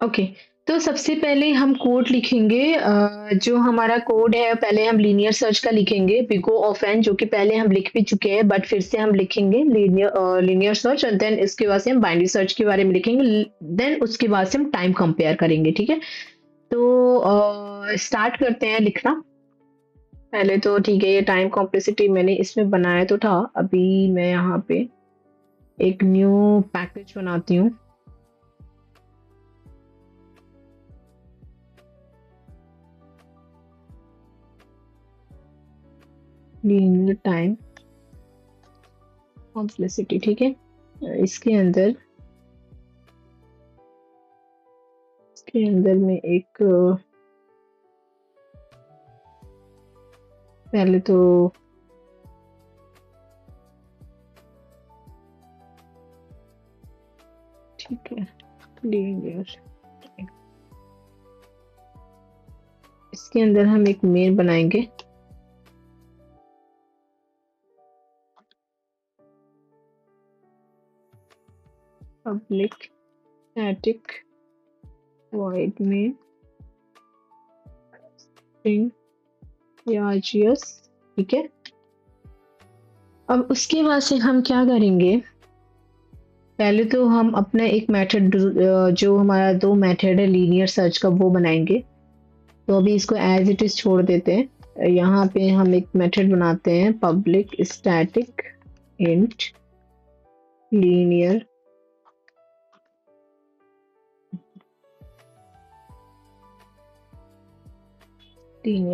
Okay. तो सबसे पहले हम कोड लिखेंगे, जो हमारा कोड है पहले हम लीनियर सर्च का लिखेंगे, बिगो ऑफ एन, जो कि पहले हम लिख भी चुके हैं बट फिर से हम लिखेंगे लीनियर सर्च, और देन इसके बाद से हम बाइनरी सर्च के बारे में लिखेंगे, देन उसके बाद से हम टाइम कंपेयर करेंगे। ठीक है, तो स्टार्ट करते हैं लिखना। पहले तो ठीक है, ये टाइम कॉम्प्लेक्सिटी मैंने इसमें बनाया तो था, अभी मैं यहाँ पे एक न्यू पैकेज बनाती हूँ। लीनियर टाइम कॉम्प्लेक्सिटी, ठीक है। इसके अंदर में एक पहले तो ठीक है, लीनियर, इसके अंदर हम एक मेन बनाएंगे। पब्लिक स्टैटिक वॉइड में स्ट्रिंग या आरजीएस, ठीक है। अब उसके बाद से हम क्या करेंगे, पहले तो हम अपना एक मेथड, जो हमारा दो मेथड है लीनियर सर्च का, वो बनाएंगे। तो अभी इसको एज इट इज छोड़ देते हैं। यहाँ पे हम एक मेथड बनाते हैं, public static int linear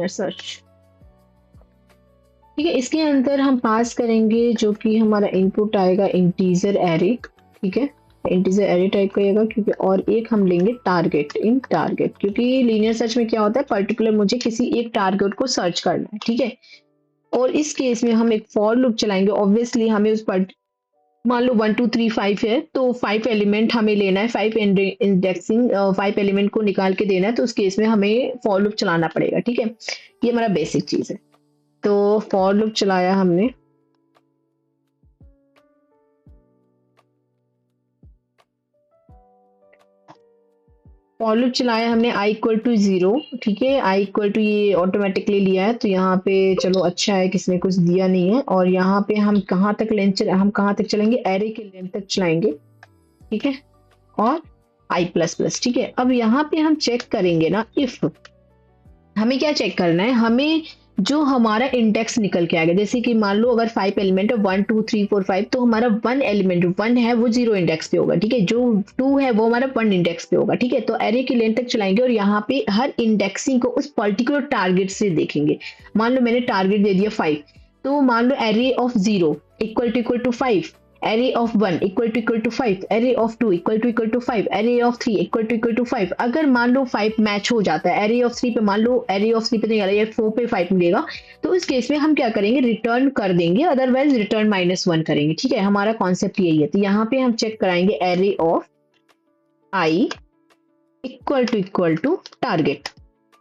search, ठीक है। इसके अंदर हम पास करेंगे जो कि हमारा इनपुट आएगा इंटीजर एरे, ठीक है, इंटीजर एरे टाइप करेगा, क्योंकि और एक हम लेंगे टारगेट, इन टारगेट, क्योंकि लीनियर सर्च में क्या होता है, पर्टिकुलर मुझे किसी एक टारगेट को सर्च करना है, ठीक है। और इस केस में हम एक फॉर लूप चलाएंगे। ऑब्वियसली हमें उस पर, मान लो 1 2 3 5 है, तो 5 एलिमेंट हमें लेना है, 5 इंडेक्सिंग 5 एलिमेंट को निकाल के देना है, तो उस केस में हमें फॉर लूप चलाना पड़ेगा, ठीक है। ये हमारा बेसिक चीज है। तो फॉर लूप चलाया हमने, आई इक्वल टू 0, ठीक है, आई इक्वल टू ये ऑटोमेटिकली लिया है, तो यहाँ पे चलो अच्छा है, किसने कुछ दिया नहीं है। और यहाँ पे हम कहाँ तक चलेंगे, एरे के लेंथ तक चलाएंगे, ठीक है, और आई प्लस प्लस, ठीक है। अब यहाँ पे हम चेक करेंगे ना, इफ हमें क्या चेक करना है, हमें जो हमारा इंडेक्स निकल के आएगा, जैसे कि मान लो अगर 5 एलिमेंट है, 1 2 3 4 5, तो हमारा 1 एलिमेंट 1 है वो 0 इंडेक्स पे होगा, ठीक है, जो 2 है वो हमारा 1 इंडेक्स पे होगा, ठीक है। तो एरे की लेंथ तक चलाएंगे और यहाँ पे हर इंडेक्सिंग को उस पर्टिकुलर टारगेट से देखेंगे। मान लो मैंने टारगेट दे दिया 5, तो मान लो array of 0 equal to 5, array of 1 equal to 5, array of 2 equal to 5, array of 3 equal to 5। अगर मान लो 5 मैच हो जाता है, array of 3 पे मान लो array of 3 पे नहीं आ रहा है, 4 पे 5 मिलेगा, तो इस केस में हम क्या करेंगे, रिटर्न कर देंगे, अदरवाइज रिटर्न -1 करेंगे, ठीक है। हमारा कॉन्सेप्ट यही है। तो यहाँ पे हम चेक कराएंगे array of i equal to target,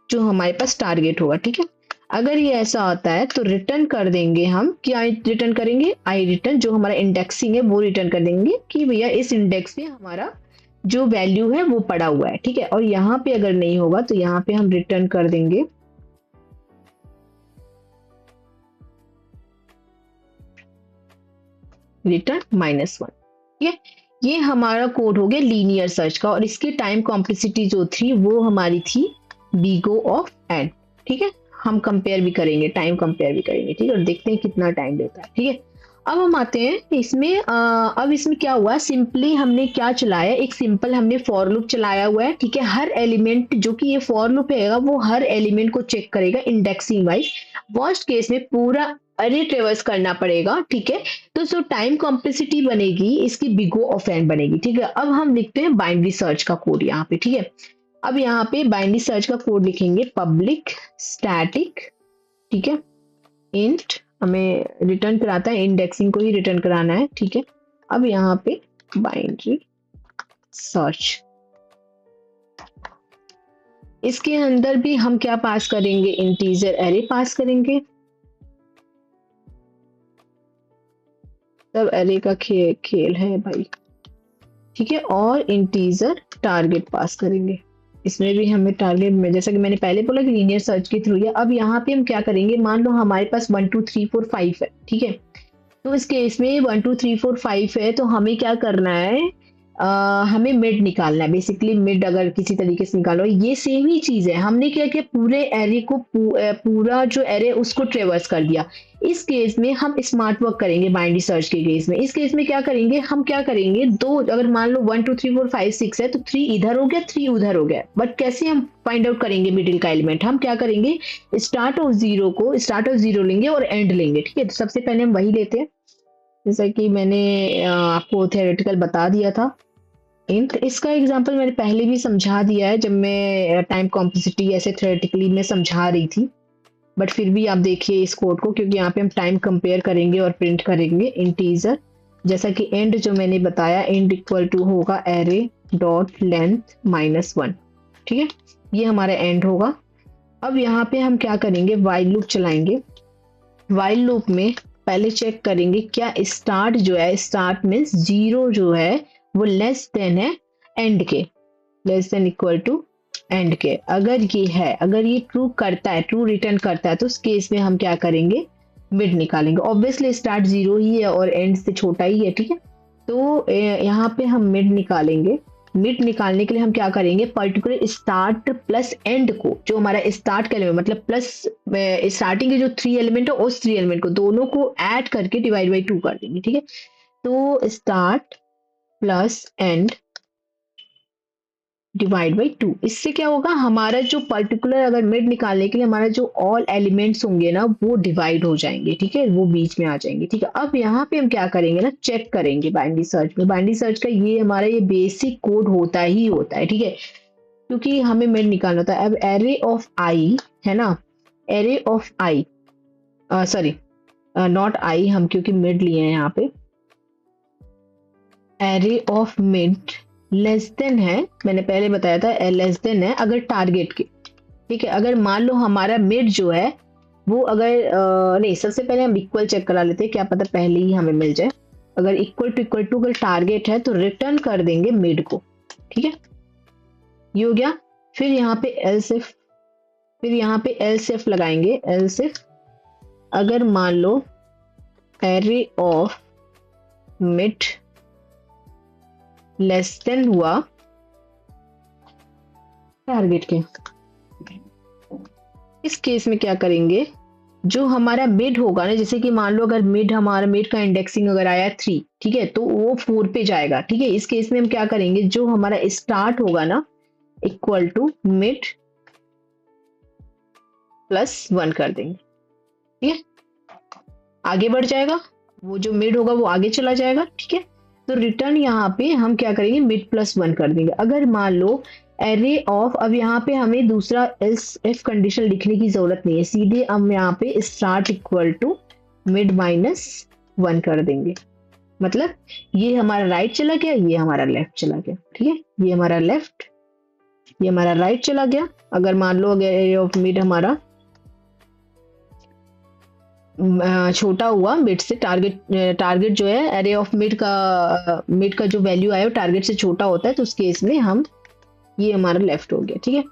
जो हमारे पास टारगेट होगा, ठीक है। अगर ये ऐसा होता है तो रिटर्न कर देंगे हम, क्या रिटर्न करेंगे, आई रिटर्न, जो हमारा इंडेक्सिंग है वो रिटर्न कर देंगे कि भैया इस इंडेक्स में हमारा जो वैल्यू है वो पड़ा हुआ है, ठीक है। और यहाँ पे अगर नहीं होगा तो यहाँ पे हम रिटर्न कर देंगे रिटर्न -1, ठीक है। ये हमारा कोड हो गया लीनियर सर्च का, और इसकी टाइम कॉम्प्लेक्सिटी जो थी वो हमारी थी बिगो ऑफ एन, ठीक है। हम कंपेयर भी करेंगे, टाइम कंपेयर भी करेंगे, ठीक है, और देखते हैं कितना टाइम लेता है, ठीक है। अब हम आते हैं इसमें, अब इसमें क्या हुआ, सिंपली हमने क्या चलाया, एक सिंपल हमने फॉर लूप चलाया हुआ है, ठीक है। हर एलिमेंट, जो कि ये फॉर लूप है वो हर एलिमेंट को चेक करेगा इंडेक्सिंग वाइज। वर्स्ट केस में पूरा अरे ट्रेवर्स करना पड़ेगा, ठीक है। तो जो टाइम कॉम्प्लेक्सिटी बनेगी इसकी बिगो ऑफ एन बनेगी, ठीक है। अब हम लिखते हैं बाइनरी सर्च का कोड यहाँ पे, ठीक है। अब यहाँ पे बाइनरी सर्च का कोड लिखेंगे, पब्लिक स्टैटिक, ठीक है, इंट, हमें रिटर्न कराता है, इंडेक्सिंग को ही रिटर्न कराना है, ठीक है। अब यहाँ पे बाइनरी सर्च, इसके अंदर भी हम क्या पास करेंगे, इंटीजर एरे पास करेंगे। सब एरे का खेल है भाई। ठीक है, और इंटीजर टारगेट पास करेंगे। इसमें भी हमें टारगेट में, जैसा कि मैंने पहले बोला कि लीनियर सर्च के थ्रू है। अब यहाँ पे हम क्या करेंगे, मान लो हमारे पास 1 2 3 4 5 है, ठीक है। तो इस केस में 1 2 3 4 5 है, तो हमें क्या करना है, हमें मिड निकालना है। बेसिकली मिड अगर किसी तरीके से निकालो, ये सेम ही चीज है। हमने क्या किया, पूरे एरे को पूरा जो एरे उसको ट्रेवर्स कर दिया। इस केस में हम स्मार्ट वर्क करेंगे बाइनरी सर्च के केस में। इस केस में क्या करेंगे, हम क्या करेंगे, दो, अगर मान लो 1 2 3 4 5 6 है, तो 3 इधर हो गया, 3 उधर हो गया। बट कैसे हम फाइंड आउट करेंगे मिडिल का एलिमेंट, हम क्या करेंगे, स्टार्ट ऑफ जीरो लेंगे और एंड लेंगे, ठीक है। तो सबसे पहले हम वही लेते हैं, जैसा कि मैंने आपको थ्योरेटिकल बता दिया था। इंट, इसका एग्जांपल मैंने पहले भी समझा दिया है जब मैं टाइम कॉम्प्लेक्सिटी ऐसे थ्योरेटिकली में समझा रही थी। बट फिर भी आप देखिए इस कोड को, क्योंकि यहाँ पे हम टाइम कंपेयर करेंगे और प्रिंट करेंगे इंटीजर। जैसा कि एंड जो मैंने बताया, एंड इक्वल टू होगा एरे डॉट लेंथ -1, ठीक है, ये हमारा एंड होगा। अब यहाँ पे हम क्या करेंगे, वाइल लूप चलाएंगे। वाइल लूप में पहले चेक करेंगे क्या स्टार्ट जो है, स्टार्ट मीन्स जीरो जो है वो लेस देन है एंड के, less than equal to and के। अगर ये है, अगर ये ट्रू करता है, ट्रू रिटर्न करता है, तो उस केस में हम क्या करेंगे, मिड निकालेंगे। ऑब्वियसली स्टार्ट जीरो ही है और एंड से छोटा ही है, ठीक है। तो यहाँ पे हम मिड निकालेंगे। मिड निकालने के लिए हम क्या करेंगे, पर्टिकुलर स्टार्ट प्लस एंड को, जो हमारा स्टार्ट का एलिमेंट मतलब प्लस स्टार्टिंग के जो 3 एलिमेंट है, उस 3 एलिमेंट को दोनों को ऐड करके डिवाइड बाई 2 कर देंगे, ठीक है। तो start plus and divide by 2, इससे क्या होगा, हमारा जो पर्टिकुलर, अगर मिड निकालने के लिए हमारा जो ऑल एलिमेंट्स होंगे ना, वो डिवाइड हो जाएंगे, ठीक है, वो बीच में आ जाएंगे, ठीक है। अब यहाँ पे हम क्या करेंगे ना, चेक करेंगे बाइनरी सर्च में। बाइनरी सर्च का ये हमारा ये बेसिक कोड होता ही होता है, ठीक है, क्योंकि हमें मिड निकालना होता है। अब एरे ऑफ आई है ना, array of I, sorry not I, हम क्योंकि मिड लिए हैं यहाँ पे, array of mid less than है, मैंने पहले बताया था लेस देन है अगर टारगेट के, ठीक है। अगर मान लो हमारा मिड जो है वो अगर नहीं, सबसे पहले हम इक्वल चेक करा लेते हैं, क्या पता पहले ही हमें मिल जाए। अगर इक्वल टू अगर टारगेट है तो रिटर्न कर देंगे मिड को, ठीक है, ये हो गया। फिर यहाँ पे एल्स इफ, फिर यहाँ पे एल्स इफ लगाएंगे। एल्स इफ अगर मान लो array of mid less than हुआ टारगेट के, इस केस में क्या करेंगे, जो हमारा मिड होगा ना, जैसे कि मान लो अगर मिड, हमारा मिड का इंडेक्सिंग अगर आया 3, ठीक है, तो वो 4 पे जाएगा, ठीक है। इस केस में हम क्या करेंगे, जो हमारा स्टार्ट होगा ना, इक्वल टू मिड +1 कर देंगे, ठीक है, आगे बढ़ जाएगा, वो जो मिड होगा वो आगे चला जाएगा, ठीक है। तो रिटर्न यहाँ पे हम क्या करेंगे, मिड +1 कर देंगे। अगर मान लो एरे ऑफ, अब यहाँ पे हमें दूसरा एल्स इफ कंडीशन लिखने की जरूरत नहीं है, सीधे हम यहाँ पे स्टार्ट इक्वल टू मिड -1 कर देंगे। मतलब ये हमारा राइट चला गया, ये हमारा लेफ्ट चला गया, ठीक है, ये हमारा लेफ्ट, ये हमारा राइट चला गया। अगर मान लो अगर एरे ऑफ मिड हमारा छोटा हुआ मिड से, टारगेट जो है एरे ऑफ मिड का जो वैल्यू आया वो टारगेट से छोटा होता है, तो उस केस में हम, ये हमारा लेफ्ट हो गया, ठीक है।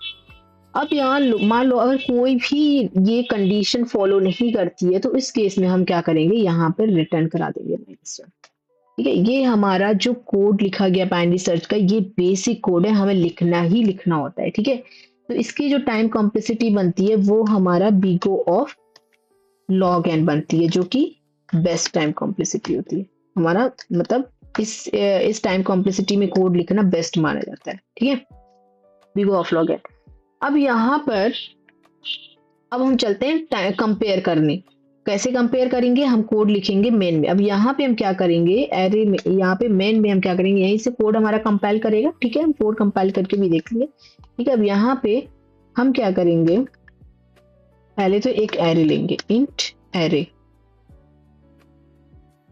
अब यहाँ मान लो अगर कोई भी ये कंडीशन फॉलो नहीं करती है, तो इस केस में हम क्या करेंगे, यहाँ पर रिटर्न करा देंगे -1, ठीक है। ये हमारा जो कोड लिखा गया बाइनरी सर्च का, ये बेसिक कोड है, हमें लिखना ही लिखना होता है, ठीक है। तो इसकी जो टाइम कॉम्प्लेक्सिटी बनती है वो हमारा बीगो ऑफ log n बनती है, जो कि बेस्ट टाइम कॉम्प्लेक्सिटी होती है हमारा, मतलब इस टाइम कॉम्प्लेक्सिटी में कोड लिखना बेस्ट माना जाता है, ठीक है, बीगो ऑफ log n। अब यहाँ पर अब हम चलते हैं कंपेयर करने। कैसे कंपेयर करेंगे, हम कोड लिखेंगे मेन में। अब यहाँ पे हम क्या करेंगे, एरे में, यहाँ पे मेन में हम क्या करेंगे, यहीं से कोड हमारा कंपाइल करेगा, ठीक है, हम कोड कंपाइल करके भी देखेंगे, ठीक है। अब यहाँ पे हम क्या करेंगे, पहले तो एक एरे लेंगे, इंट एरे,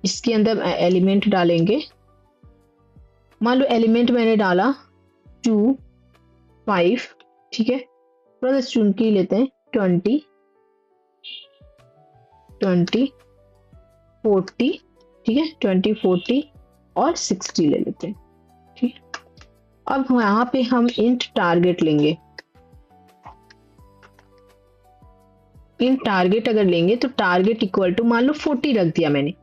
इसके अंदर एलिमेंट डालेंगे। मान लो एलिमेंट मैंने डाला 2 5, ठीक है, थोड़ा सा चुन के लेते हैं, 20 20 40, ठीक है, 20 40 और 60 ले लेते हैं, ठीक अब यहाँ पे हम इंट टारगेट लेंगे। इंट टारगेट अगर लेंगे तो टारगेट इक्वल टू मान लो 40 रख दिया मैंने।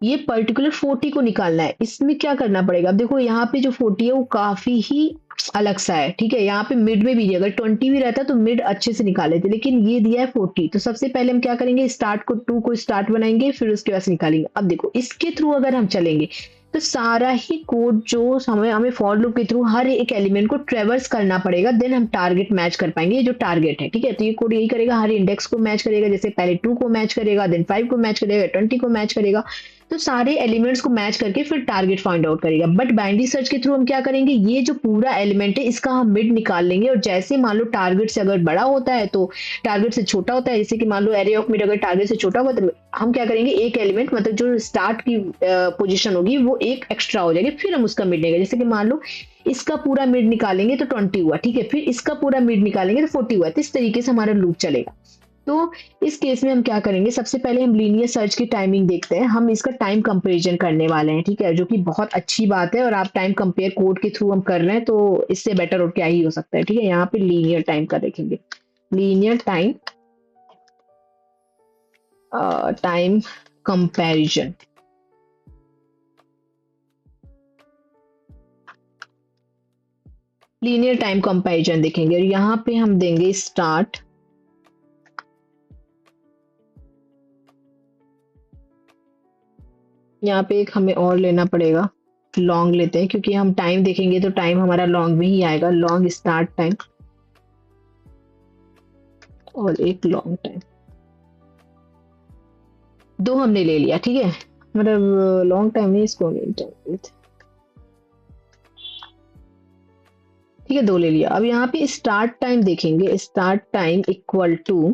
ये पर्टिकुलर 40 को निकालना है। इसमें क्या करना पड़ेगा, अब देखो यहाँ पे जो 40 है वो काफी ही अलग सा है, ठीक है। यहाँ पे मिड में भी नहीं, अगर 20 भी रहता तो मिड अच्छे से निकाल लेते, लेकिन ये दिया है 40। तो सबसे पहले हम क्या करेंगे, स्टार्ट को 2 को स्टार्ट बनाएंगे, फिर उसके बाद से निकालेंगे। अब देखो इसके थ्रू अगर हम चलेंगे तो सारा ही कोड जो हमें हमें फॉर लूप के थ्रू हर एक एलिमेंट को ट्रेवर्स करना पड़ेगा, देन हम टारगेट मैच कर पाएंगे। ये जो टारगेट है, ठीक है, तो ये कोड यही करेगा, हर इंडेक्स को मैच करेगा। जैसे पहले 2 को मैच करेगा, देन 5 को मैच करेगा, 20 को मैच करेगा। तो सारे एलिमेंट्स को मैच करके फिर टारगेट फाइंड आउट करेगा। बट बाइनरी सर्च के थ्रू हम क्या करेंगे, ये जो पूरा एलिमेंट है इसका हम मिड निकाल लेंगे, और जैसे मान लो टारगेट से अगर बड़ा होता है तो टारगेट से छोटा होता है। जैसे कि मान लो एरे ऑफ मिड अगर टारगेट से छोटा होगा तो हम क्या करेंगे, एक एलिमेंट मतलब जो स्टार्ट की पोजीशन होगी वो एक एक्स्ट्रा हो जाएगी, फिर हम उसका मिड लेंगे। जैसे कि मान लो इसका पूरा मिड निकालेंगे तो 20 हुआ, ठीक है, फिर इसका पूरा मिड निकालेंगे तो 40 हुआ। तो इस तरीके से हमारा लूप चलेगा। तो इस केस में हम क्या करेंगे, सबसे पहले हम लीनियर सर्च की टाइमिंग देखते हैं। हम इसका टाइम कंपैरिजन करने वाले हैं, ठीक है, जो कि बहुत अच्छी बात है। और आप टाइम कंपेयर कोड के थ्रू हम कर रहे हैं तो इससे बेटर और क्या ही हो सकता है, ठीक है। यहाँ पे लीनियर टाइम का देखेंगे, linear time time comparison. Linear time comparison देखेंगे और यहाँ पे हम देंगे स्टार्ट। यहाँ पे एक हमें और लेना पड़ेगा, लॉन्ग लेते हैं, क्योंकि हम टाइम देखेंगे तो टाइम हमारा लॉन्ग में ही आएगा। लॉन्ग स्टार्ट टाइम और एक लॉन्ग टाइम, दो हमने ले लिया, ठीक है। मतलब लॉन्ग टाइम नहीं, इसको ठीक है, दो ले लिया। अब यहाँ पे स्टार्ट टाइम देखेंगे, स्टार्ट टाइम इक्वल टू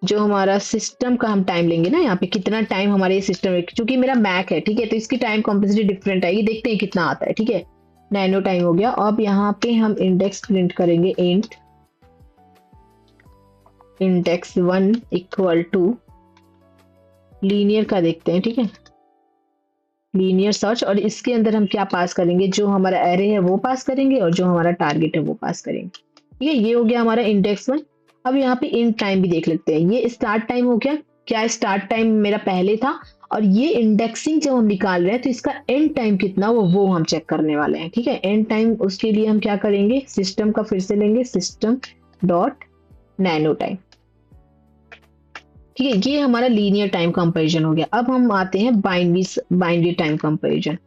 जो हमारा सिस्टम का हम टाइम लेंगे ना, यहाँ पे कितना टाइम हमारे सिस्टम में, क्योंकि मेरा मैक है, ठीक है, तो इसकी टाइम कॉम्प्लेक्सिटी डिफरेंट आएगी। देखते हैं कितना आता है, ठीक है। नैनो टाइम हो गया। अब यहाँ पे हम इंडेक्स प्रिंट करेंगे, int index 1 equal to linear का देखते हैं, ठीक है, लीनियर सर्च। और इसके अंदर हम क्या पास करेंगे, जो हमारा एरे है वो पास करेंगे और जो हमारा टारगेट है वो पास करेंगे, ठीक है। ये हो गया हमारा इंडेक्स 1। अब यहाँ पे इंड टाइम भी देख लेते हैं। ये स्टार्ट टाइम हो गया, क्या स्टार्ट टाइम मेरा पहले था, और ये इंडेक्सिंग जब हम निकाल रहे हैं तो इसका एंड टाइम कितना वो हम चेक करने वाले हैं, ठीक है। एंड टाइम उसके लिए हम क्या करेंगे, सिस्टम का फिर से लेंगे, सिस्टम डॉट नैनो टाइम, ठीक है। ये हमारा लीनियर टाइम कंपैरिजन हो गया। अब हम आते हैं बाइनरी टाइम कंपैरिजन।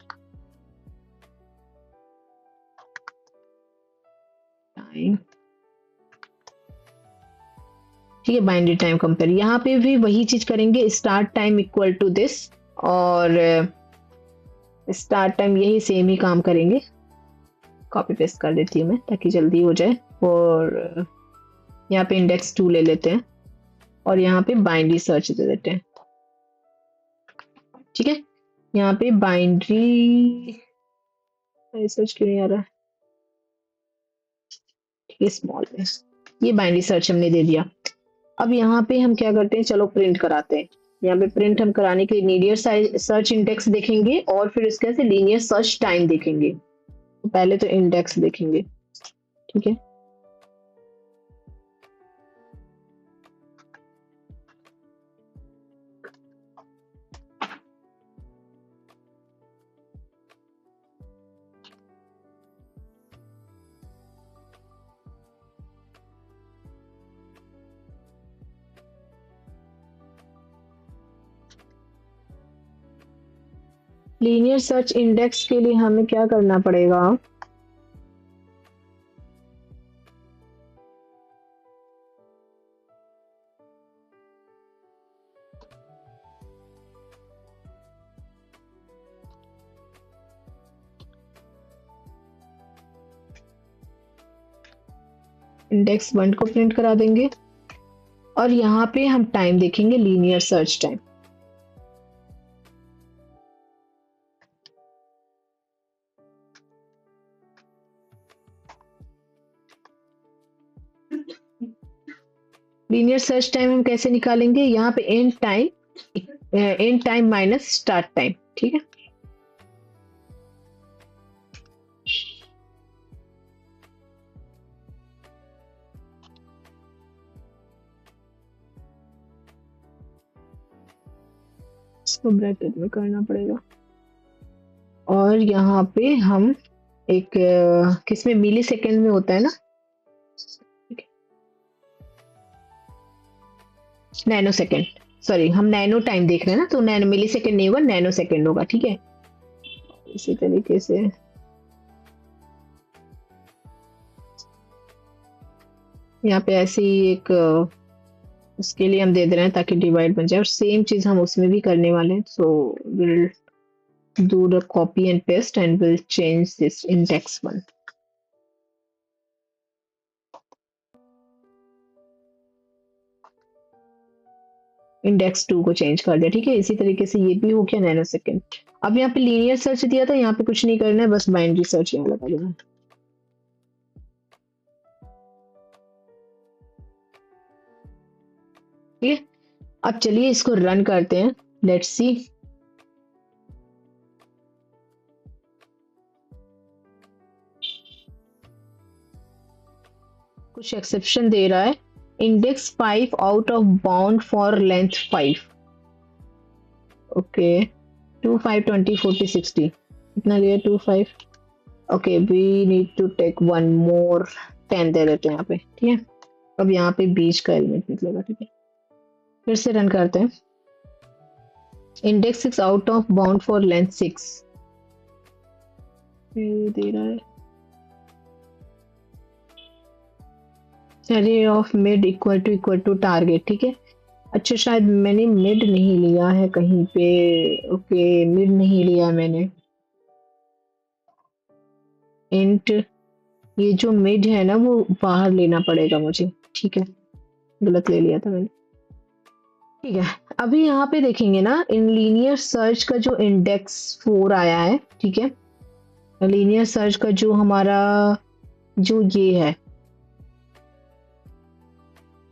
टाइम, ठीक है, बाइनरी टाइम कंपेयर। यहाँ पे भी वही चीज करेंगे, start time equal to this, और स्टार्ट टाइम यही सेम ही काम करेंगे। कॉपी पेस्ट कर देती हूँ मैं ताकि जल्दी हो जाए। और यहाँ पे इंडेक्स 2 ले लेते हैं और यहाँ पे बाइनरी सर्च दे देते हैं, ठीक है। यहाँ पे बाइनरी सर्च क्यों नहीं आ रहा है, ठीक है, स्मॉल में ये बाइनरी सर्च हमने दे दिया। अब यहाँ पे हम क्या करते हैं, चलो प्रिंट कराते हैं। यहाँ पे प्रिंट हम कराने के लिए लीनियर सर्च इंडेक्स देखेंगे और फिर इसके से लीनियर सर्च टाइम देखेंगे। तो पहले तो इंडेक्स देखेंगे, ठीक है। लीनियर सर्च इंडेक्स के लिए हमें क्या करना पड़ेगा, इंडेक्स 1 को प्रिंट करा देंगे और यहाँ पे हम टाइम देखेंगे, linear search time. Linear search time हम कैसे निकालेंगे, यहाँ पे and time minus start time, ठीक है। इसको ब्रैकेट में करना पड़ेगा। और यहाँ पे हम एक किसमें मिली सेकेंड में होता है ना, नैनो सेकेंड, सॉरी हम नैनो टाइम देख रहे हैं ना, तो नैनो मिली सेकेंड नहीं होगा, नैनो सेकेंड होगा, ठीक है। इसी तरीके से यहाँ पे ऐसे ही एक उसके लिए हम दे दे रहे हैं ताकि डिवाइड बन जाए, और सेम चीज हम उसमें भी करने वाले हैं। So will do the copy and paste and we'll change this index one. Index 2 को चेंज कर दिया, ठीक है। इसी तरीके से ये भी हो गया नैनो सेकेंड। अब यहाँ पे लीनियर सर्च दिया था, यहाँ पे कुछ नहीं करना है, बस बाइनरी सर्च यहाँ लगा देना। ठीक है, अब चलिए इसको रन करते हैं, लेट्स सी। कुछ एक्सेप्शन दे रहा है, index 5 out of bound for length 5। Okay 2 5 20 40 60 कितना दिया, 2 5। Okay we need to take one more 10 दे देते हैं यहाँ पे, ठीक है। अब यहाँ पे बीच का एलिमेंट निकलेगा, ठीक है। फिर से रन करते हैं, index 6 out of bound for length 6 दे रहा है। array of mid equal to target, ठीक है। अच्छा शायद मैंने मिड नहीं लिया है कहीं पे, ओके मिड नहीं लिया मैंने। इंट ये जो मिड है ना वो बाहर लेना पड़ेगा मुझे, ठीक है, गलत ले लिया था मैंने, ठीक है। अभी यहाँ पे देखेंगे ना, इन लीनियर सर्च का जो इंडेक्स 4 आया है, ठीक है, लीनियर सर्च का जो हमारा जो ये है,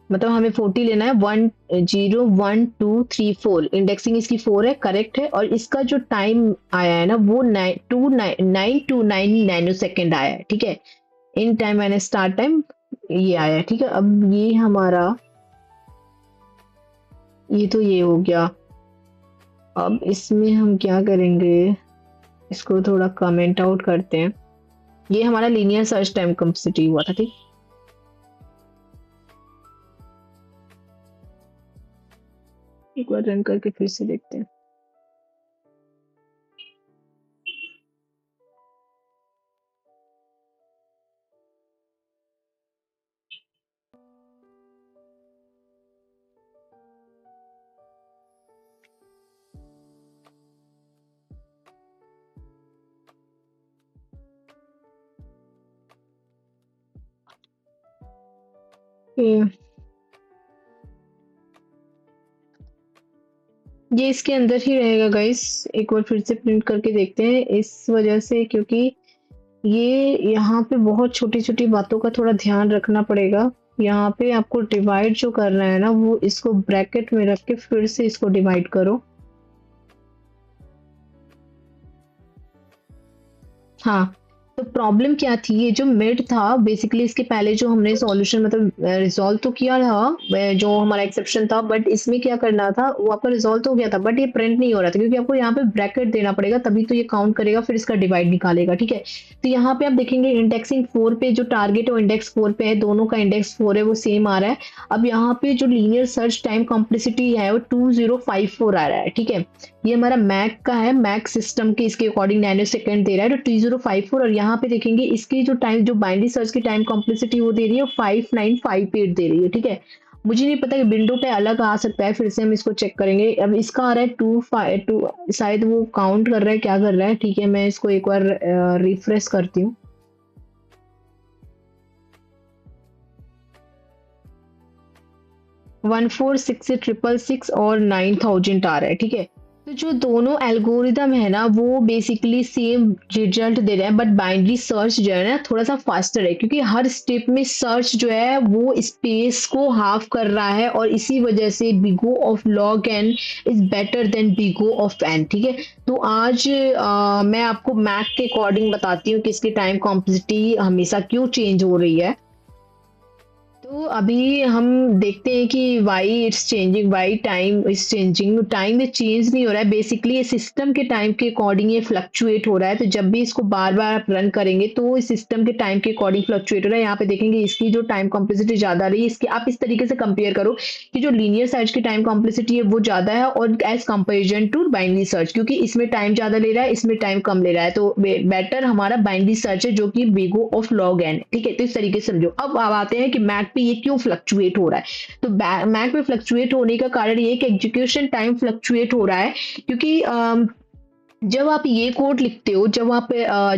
मतलब हमें 40 लेना है, 1 0 1 2 3 4, इंडेक्सिंग इसकी 4 है, करेक्ट है। और इसका जो टाइम आया है ना वो 929 नैनो सेकेंड आया है, ठीक है। इन टाइम मैंने स्टार्ट टाइम ये आया है, ठीक है। अब ये हमारा ये तो ये हो गया। अब इसमें हम क्या करेंगे, इसको थोड़ा कमेंट आउट करते हैं। ये हमारा लीनियर सर्च टाइम कम्प्लीट हुआ था, ठीक। एक बार रन करके फिर से देखते हैं। ये इसके अंदर ही रहेगा गाइस, एक बार फिर से प्रिंट करके देखते हैं, इस वजह से क्योंकि ये यहाँ पे बहुत छोटी छोटी बातों का थोड़ा ध्यान रखना पड़ेगा। यहाँ पे आपको डिवाइड जो करना है ना वो इसको ब्रैकेट में रख के फिर से इसको डिवाइड करो। हाँ, तो प्रॉब्लम क्या थी, ये जो मिड था बेसिकली इसके पहले जो हमने सॉल्यूशन मतलब रिजॉल्व तो किया था, जो हमारा एक्सेप्शन था, बट इसमें क्या करना था वो आपका रिजॉल्व तो हो गया था, बट ये प्रिंट नहीं हो रहा था क्योंकि आपको यहाँ पे ब्रैकेट देना पड़ेगा तभी तो ये काउंट करेगा, फिर इसका डिवाइड निकालेगा, ठीक है। तो यहाँ पे आप देखेंगे इंडेक्सिंग 4 पे जो टारगेट है वो इंडेक्स 4 पे है, दोनों का इंडेक्स 4 है, वो सेम आ रहा है। अब यहाँ पे जो लीनियर सर्च टाइम कॉम्प्लेक्सिटी है वो 2054 आ रहा है, ठीक है। ये हमारा मैक का है, मैक सिस्टम के इसके अकॉर्डिंग नैनो सेकंड दे रहा है, तो 2054। और यहाँ पे देखेंगे इसकी जो टाइम जो बाइनरी सर्च की टाइम कॉम्प्लेक्सिटी वो दे रही है 5958 दे रही है, ठीक है। मुझे नहीं पता कि विंडो पे अलग आ सकता है, फिर से हम इसको चेक करेंगे। अब इसका आ रहा है 252, शायद वो काउंट कर रहा है, क्या कर रहा है, ठीक है। मैं इसको एक बार रिफ्रेश करती हूँ। वन 14666 और 9000 आ रहा है, ठीक है। तो जो दोनों एल्गोरिदम है ना वो बेसिकली सेम रिजल्ट दे रहे हैं, बट बाइनरी सर्च जो है ना थोड़ा सा फास्टर है क्योंकि हर स्टेप में सर्च जो है वो स्पेस को हाफ कर रहा है, और इसी वजह से big O of log n is better than big O of n, ठीक है। तो आज मैं आपको मैक के अकॉर्डिंग बताती हूँ कि इसकी टाइम कॉम्प्लेक्सिटी हमेशा क्यों चेंज हो रही है। तो अभी हम देखते हैं कि why it's changing, why time is changing. Time में चेंज नहीं हो रहा है, बेसिकली सिस्टम के टाइम के अकॉर्डिंग ये फ्लक्चुएट हो रहा है। तो जब भी इसको बार बार आप रन करेंगे तो इस सिस्टम के टाइम के अकॉर्डिंग फ्लक्चुएट हो रहा है। यहाँ पे देखेंगे इसकी जो टाइम कॉम्प्लेक्सिटी ज्यादा रही है, इसके आप इस तरीके से कंपेयर करो कि जो लीनियर सर्च की टाइम कॉम्प्लेक्सिटी है वो ज्यादा है और as comparison to binary search, क्योंकि इसमें टाइम ज्यादा ले रहा है, इसमें टाइम कम ले रहा है। तो बेटर हमारा बाइनरी सर्च है जो कि बिगो ऑफ लॉग एन। ठीक है, तो इस तरीके से समझो। अब आते हैं कि मैक पे ये क्यों फ्लक्चुएट हो रहा है। तो मैक पे फ्लक्चुएट होने का कारण ये है कि एग्जीक्यूशन टाइम फ्लक्चुएट हो रहा है, क्योंकि जब आप ये कोड लिखते हो, जब आप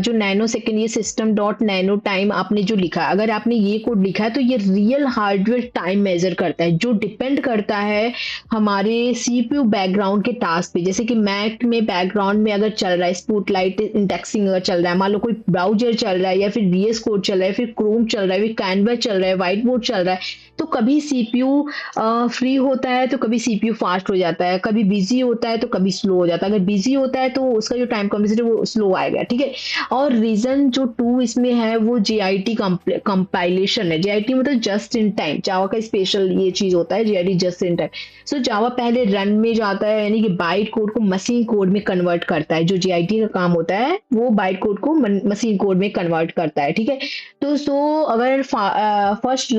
जो नैनो सेकेंड ये सिस्टम डॉट नैनो टाइम आपने जो लिखा है, अगर आपने ये कोड लिखा है तो ये रियल हार्डवेयर टाइम मेजर करता है, जो डिपेंड करता है हमारे सीपीयू बैकग्राउंड के टास्क पे। जैसे कि मैक में बैकग्राउंड में अगर चल रहा है स्पॉटलाइट इंडेक्सिंग, अगर चल रहा है, मान लो कोई ब्राउजर चल रहा है या फिर वीएस कोड चल रहा है, फिर क्रोम चल रहा है, फिर कैनवा चल रहा है, व्हाइट बोर्ड चल रहा है, तो कभी सीपीयू फ्री होता है तो कभी सीपीयू फास्ट हो जाता है, कभी बिजी होता है तो कभी स्लो हो जाता है। अगर बिजी होता है तो उसका जो टाइम कॉम्प्लेक्सिटी वो स्लो आएगा। ठीक है, और रीजन जो टू इसमें है वो जेआईटी कंपाइलेशन है। जेआईटी मतलब जस्ट इन टाइम, जावा का स्पेशल ये चीज होता है जेआईटी, जस्ट इन टाइम। सो जावा पहले रन में जाता है, यानी कि बाइट कोड को मशीन कोड में कन्वर्ट करता है। जो जेआईटी का काम होता है वो बाइट कोड को मशीन कोड में कन्वर्ट करता है। ठीक है, तो अगर फर्स्ट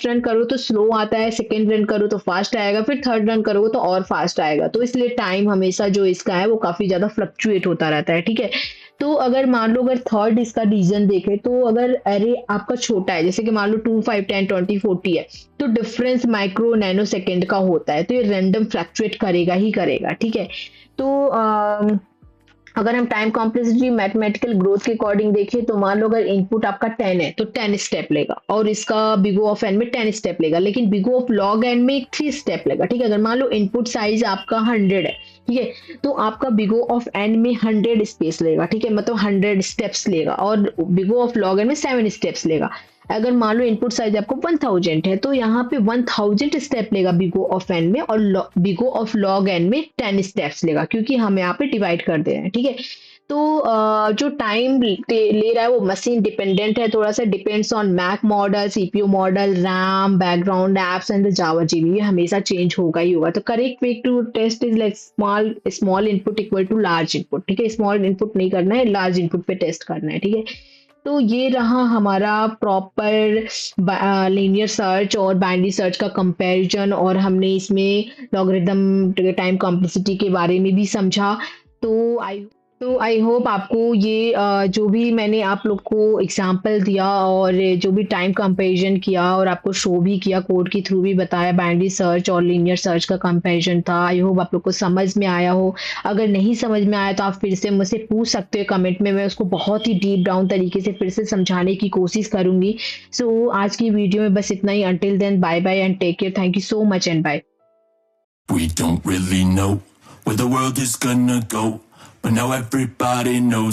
रन करो तो स्लो आता है, सेकेंड रन करो तो फास्ट आएगा, फिर थर्ड रन करोगे तो और फास्ट आएगा। तो इसलिए टाइम हमेशा जो इसका है वो काफी ज्यादा फ्लक्चुएट होता रहता है। ठीक है, तो अगर मान लो अगर थर्ड इसका रीजन देखे, तो अगर एरे आपका छोटा है, जैसे कि मान लो 2 5 10 20 40 है, तो डिफरेंस माइक्रो नैनो सेकेंड का होता है, तो ये रैंडम फ्लक्चुएट करेगा ही करेगा। ठीक है, तो अगर हम टाइम कॉम्प्लेक्सिटी मैथमेटिकल ग्रोथ के अकॉर्डिंग देखें, तो मान लो अगर इनपुट आपका 10 है तो 10 स्टेप लेगा, और इसका बिगो ऑफ एन में 10 स्टेप लेगा, लेकिन बिगो ऑफ लॉग एन में 3 स्टेप लेगा। ठीक है, अगर मान लो इनपुट साइज आपका 100 है, ठीक है, तो आपका बिगो ऑफ एन में 100 स्पेस लेगा। ठीक है, मतलब 100 स्टेप्स लेगा, और बिगो ऑफ लॉग एन में 7 स्टेप्स लेगा। अगर मान लो इनपुट साइज आपको 1000 है, तो यहाँ पे 1000 स्टेप लेगा बिगो ऑफ एन में, और बिगो ऑफ लॉग एन में 10 स्टेप्स लेगा, क्योंकि हम यहाँ पे डिवाइड कर दे रहे हैं। ठीक है, तो जो टाइम ले रहा है वो मशीन डिपेंडेंट है, थोड़ा सा depends on Mac model, CPU model, RAM, background apps and Java GB, हमेशा चेंज होगा ही होगा। तो correct way to test is like small input equal to large input. ठीक है, स्मॉल इनपुट नहीं करना है, लार्ज इनपुट पे टेस्ट करना है। ठीक है, तो ये रहा हमारा प्रॉपर लीनियर सर्च और बाइनरी सर्च का कंपैरिजन, और हमने इसमें लॉगरिदम टाइम कॉम्प्लेक्सिटी के बारे में भी समझा। तो आई होप आपको ये जो भी मैंने आप लोग को एग्जांपल दिया और जो भी टाइम कंपैरिजन किया और आपको शो भी किया, कोड के थ्रू भी बताया, बाइनरी सर्च और लीनियर सर्च का कंपैरिजन था, आई होप आप लोग को समझ में आया हो। अगर नहीं समझ में आया तो आप फिर से मुझसे पूछ सकते हो कमेंट में, मैं उसको बहुत ही डीप डाउन तरीके से फिर से समझाने की कोशिश करूंगी। सो आज की वीडियो में बस इतना ही। Until then, bye bye and take care. Thank you so much and bye. We don't really know where the world is gonna go, but now everybody knows.